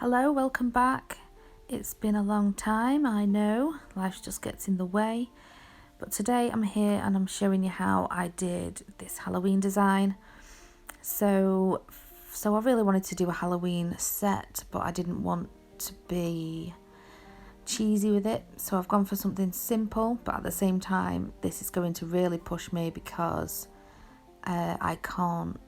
Hello, welcome back. It's been a long time, I know, life just gets in the way, but today I'm here and I'm showing you how I did this Halloween design. So I really wanted to do a Halloween set, but I didn't want to be cheesy with it, so I've gone for something simple, but at the same time this is going to really push me because I can't,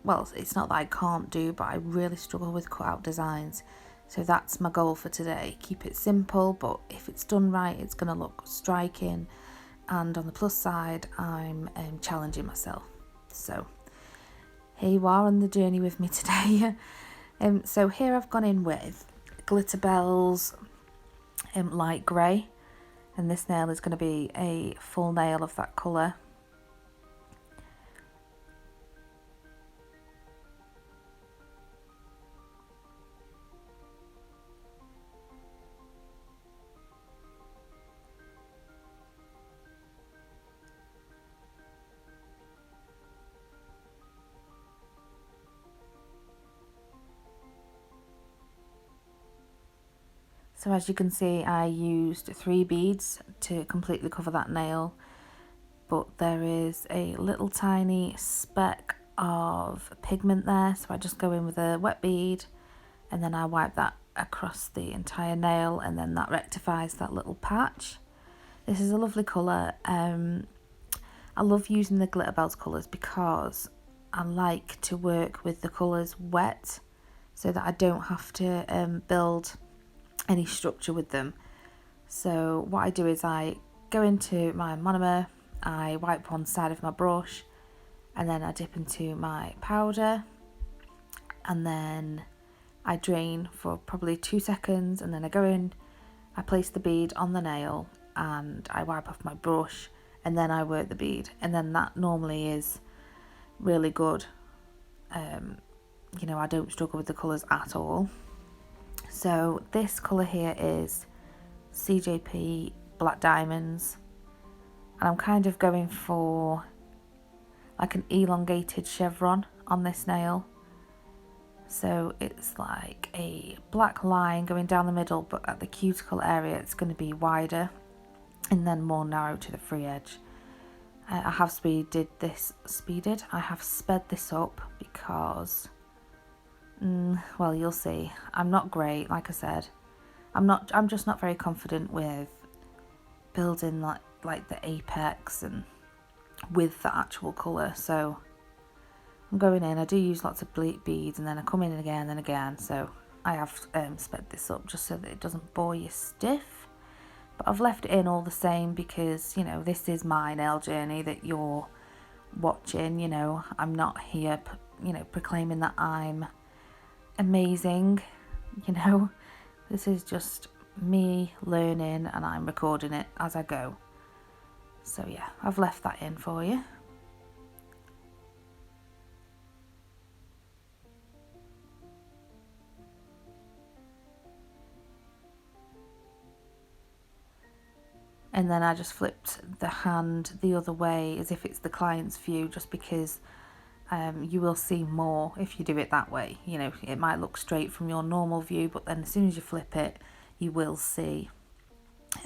well, it's not that I can't do, but I really struggle with cutout designs. So that's my goal for today. Keep it simple, but if it's done right, it's going to look striking. And on the plus side, I'm challenging myself. So here you are on the journey with me today. So here I've gone in with GLITTERBELS light grey. And this nail is going to be a full nail of that colour. So as you can see, I used 3 beads to completely cover that nail, but there is a little tiny speck of pigment there, so I just go in with a wet bead and then I wipe that across the entire nail, and then that rectifies that little patch. This is a lovely colour. I love using the GLITTERBELS colours because I like to work with the colours wet so that I don't have to build any structure with them. So what I do is I go into my monomer, I wipe one side of my brush, and then I dip into my powder, and then I drain for probably 2 seconds, and then I go in, I place the bead on the nail, and I wipe off my brush, and then I work the bead, and then that normally is really good. You know, I don't struggle with the colours at all. So this colour here is CJP Black Diamonds, and I'm kind of going for like an elongated chevron on this nail. So it's like a black line going down the middle, but at the cuticle area it's going to be wider and then more narrow to the free edge. I have sped this up because well, you'll see, I'm not great, like I said. I'm just not very confident with building like the apex and with the actual colour. So I'm going in, I do use lots of beads, and then I come in again and again. So I have sped this up just so that it doesn't bore you stiff. But I've left it in all the same because, you know, this is my nail journey that you're watching. You know, I'm not here, you know, proclaiming that I'm amazing, you know. This is just me learning, and I'm recording it as I go. So yeah, I've left that in for you. And then I just flipped the hand the other way as if it's the client's view, just because you will see more if you do it that way. You know, it might look straight from your normal view, but then as soon as you flip it, you will see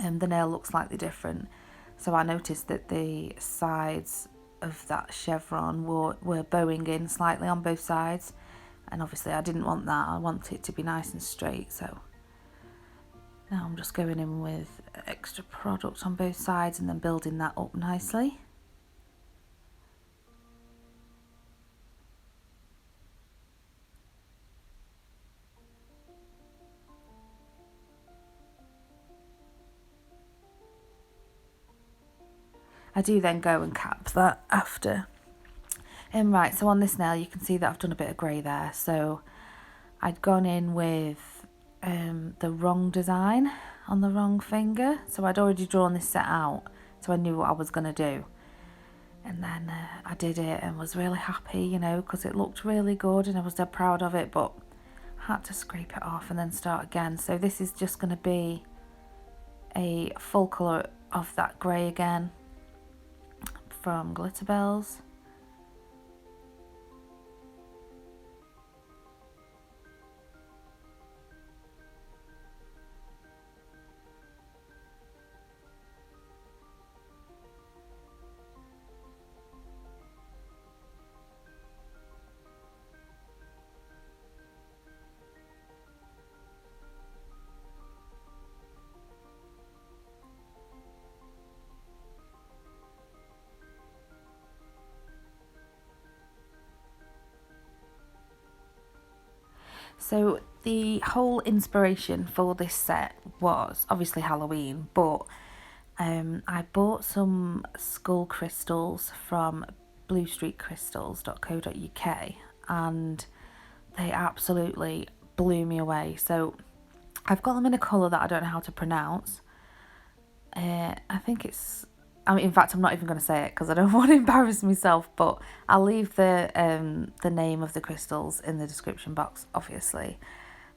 the nail looks slightly different. So I noticed that the sides of that chevron were bowing in slightly on both sides, and obviously I didn't want that. I want it to be nice and straight. So now I'm just going in with extra product on both sides and then building that up nicely. I do then go and cap that after. Right, so on this nail you can see that I've done a bit of grey there. So I'd gone in with the wrong design on the wrong finger. So I'd already drawn this set out, so I knew what I was going to do. And then I did it and was really happy, you know, because it looked really good and I was dead proud of it, but I had to scrape it off and then start again. So this is just going to be a full colour of that grey again from GLITTERBELS. So the whole inspiration for this set was obviously Halloween, but I bought some skull crystals from BLUESTREAK and they absolutely blew me away. So I've got them in a colour that I don't know how to pronounce. I think it's, in fact, I'm not even going to say it because I don't want to embarrass myself, but I'll leave the name of the crystals in the description box, obviously.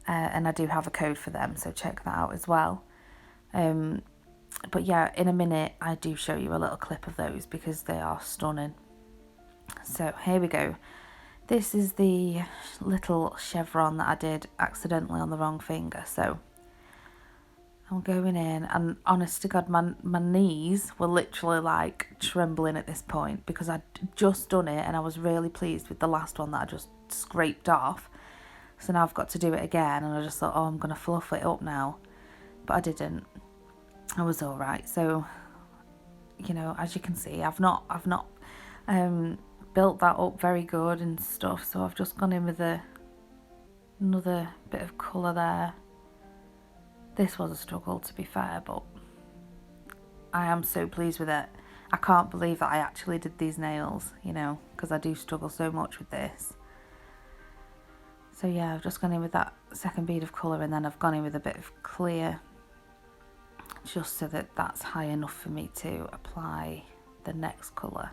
And I do have a code for them, so check that out as well. But yeah, in a minute, I do show you a little clip of those because they are stunning. So here we go. This is the little chevron that I did accidentally on the wrong finger. So I'm going in, and honest to God, my knees were literally like trembling at this point because I'd just done it and I was really pleased with the last one that I just scraped off. So now I've got to do it again, and I just thought, oh, I'm going to fluff it up now. But I didn't. I was all right. So, you know, as you can see, I've not built that up very good and stuff. So I've just gone in with another bit of colour there. This was a struggle, to be fair, but I am so pleased with it. I can't believe that I actually did these nails, you know, because I do struggle so much with this. So yeah, I've just gone in with that second bead of colour, and then I've gone in with a bit of clear, just so that that's high enough for me to apply the next colour.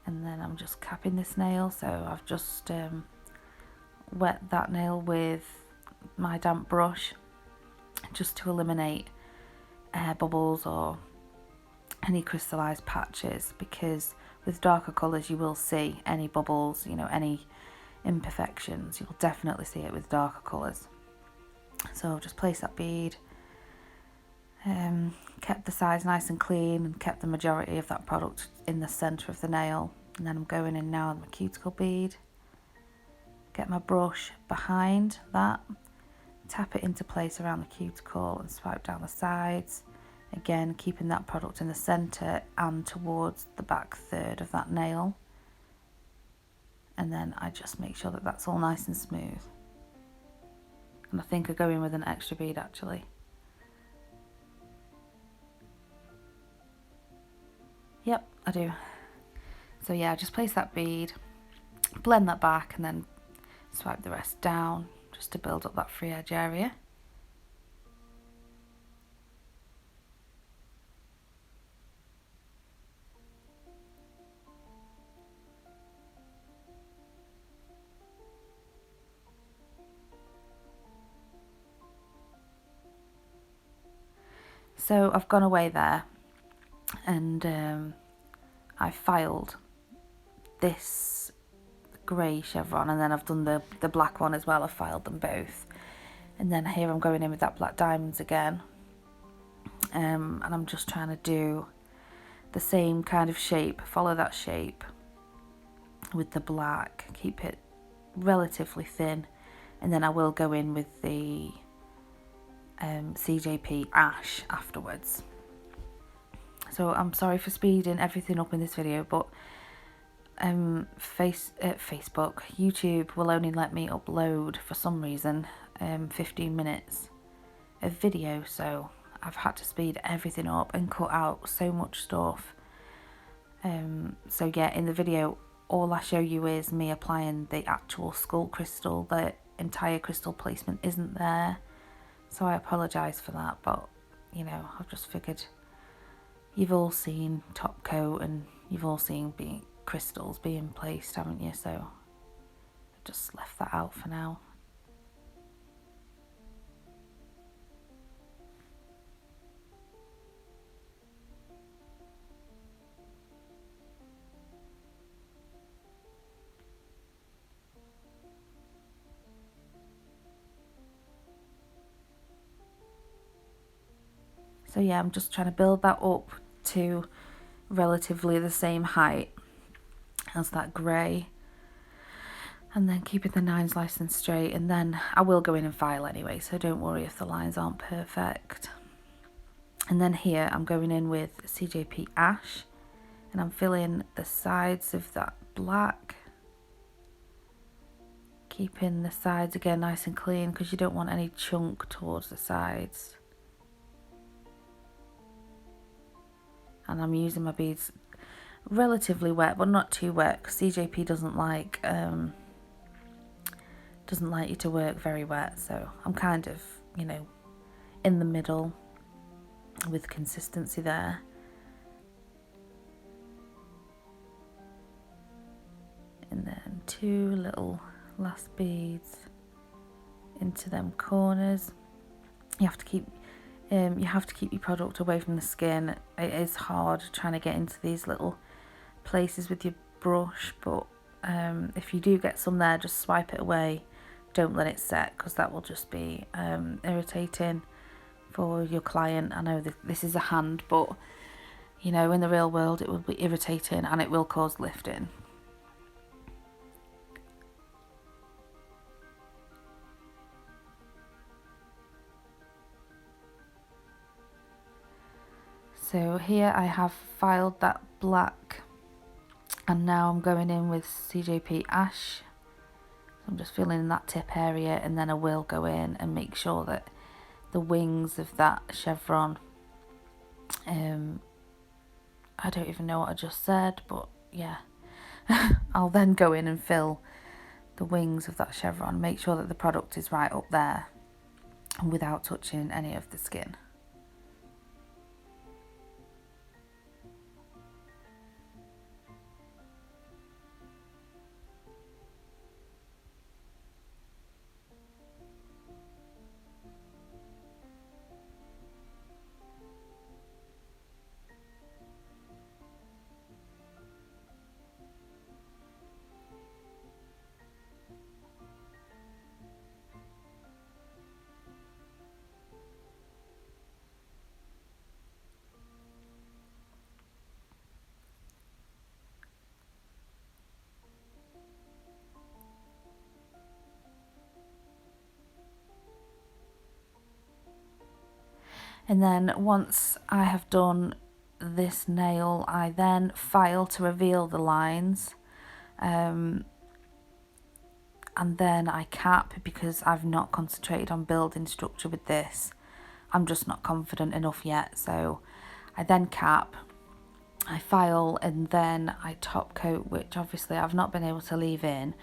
And then I'm just capping this nail, so I've just wet that nail with my damp brush just to eliminate air bubbles or any crystallized patches, because with darker colours you will see any bubbles, you know, any imperfections. You'll definitely see it with darker colours. So I've just placed that bead, kept the sides nice and clean, and kept the majority of that product in the centre of the nail. And then I'm going in now with my cuticle bead, get my brush behind that, tap it into place around the cuticle and swipe down the sides, again keeping that product in the centre and towards the back third of that nail. And then I just make sure that that's all nice and smooth. And I think I go in with an extra bead actually. Yep, I do. So yeah, just place that bead, blend that back, and then swipe the rest down just to build up that free edge area. So I've gone away there and I filed this grey chevron, and then I've done the black one as well. I've filed them both, and then here I'm going in with that black diamonds again, and I'm just trying to do the same kind of shape, follow that shape with the black, keep it relatively thin, and then I will go in with the CJP ash afterwards. So I'm sorry for speeding everything up in this video, but Facebook, YouTube will only let me upload for some reason 15 minutes of video, so I've had to speed everything up and cut out so much stuff. So yeah, in the video all I show you is me applying the actual skull crystal. The entire crystal placement isn't there, so I apologise for that, but you know, I've just figured you've all seen top coat and you've all seen crystals being placed, haven't you? So I just left that out for now. So yeah, I'm just trying to build that up to relatively the same height as that grey, and then keeping the lines nice and straight, and then I will go in and file anyway, so don't worry if the lines aren't perfect. And then here I'm going in with CJP Ash, and I'm filling the sides of that black, keeping the sides again nice and clean because you don't want any chunk towards the sides. And I'm using my beads relatively wet, but not too wet, because CJP doesn't like you to work very wet. So I'm kind of, you know, in the middle with consistency there. And then 2 little last beads into them corners. You have to keep your product away from the skin. It is hard trying to get into these little places with your brush, but if you do get some there, just swipe it away. Don't let it set, because that will just be irritating for your client. I know this is a hand, but you know, in the real world it will be irritating and it will cause lifting. So here I have filed that black, and now I'm going in with CJP Ash. So I'm just filling in that tip area, and then I will go in and make sure that the wings of that chevron, I don't even know what I just said, but yeah, I'll then go in and fill the wings of that chevron, make sure that the product is right up there and without touching any of the skin. And then once I have done this nail, I then file to reveal the lines, and then I cap, because I've not concentrated on building structure with this. I'm just not confident enough yet, so I then cap, I file, and then I top coat, which obviously I've not been able to leave in.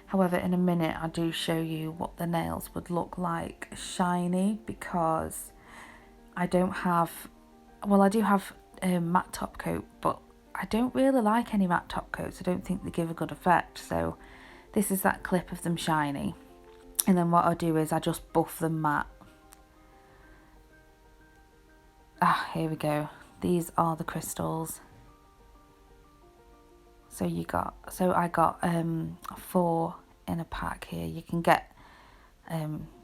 However, in a minute I do show you what the nails would look like shiny, because I don't have, well, I do have matte top coat, but I don't really like any matte top coats. I don't think they give a good effect. So this is that clip of them shiny, and then what I do is I just buff them matte. Here we go. These are the crystals. So I got 4 in a pack here. You can get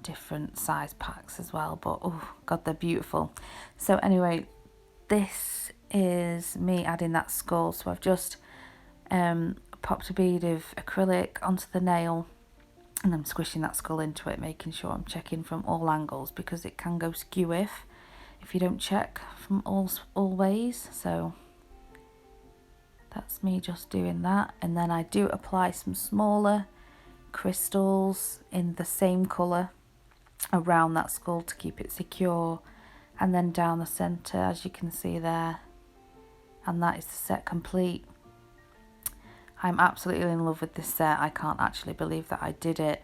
different size packs as well, but oh god, they're beautiful. So anyway, this is me adding that skull. So I've just popped a bead of acrylic onto the nail, and I'm squishing that skull into it, making sure I'm checking from all angles, because it can go skew if you don't check from all ways. So that's me just doing that, and then I do apply some smaller crystals in the same colour around that skull to keep it secure, and then down the centre, as you can see there. And that is the set complete. I'm absolutely in love with this set. I can't actually believe that I did it.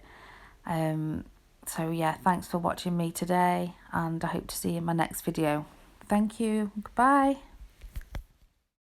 So yeah, thanks for watching me today, and I hope to see you in my next video. Thank you. Goodbye.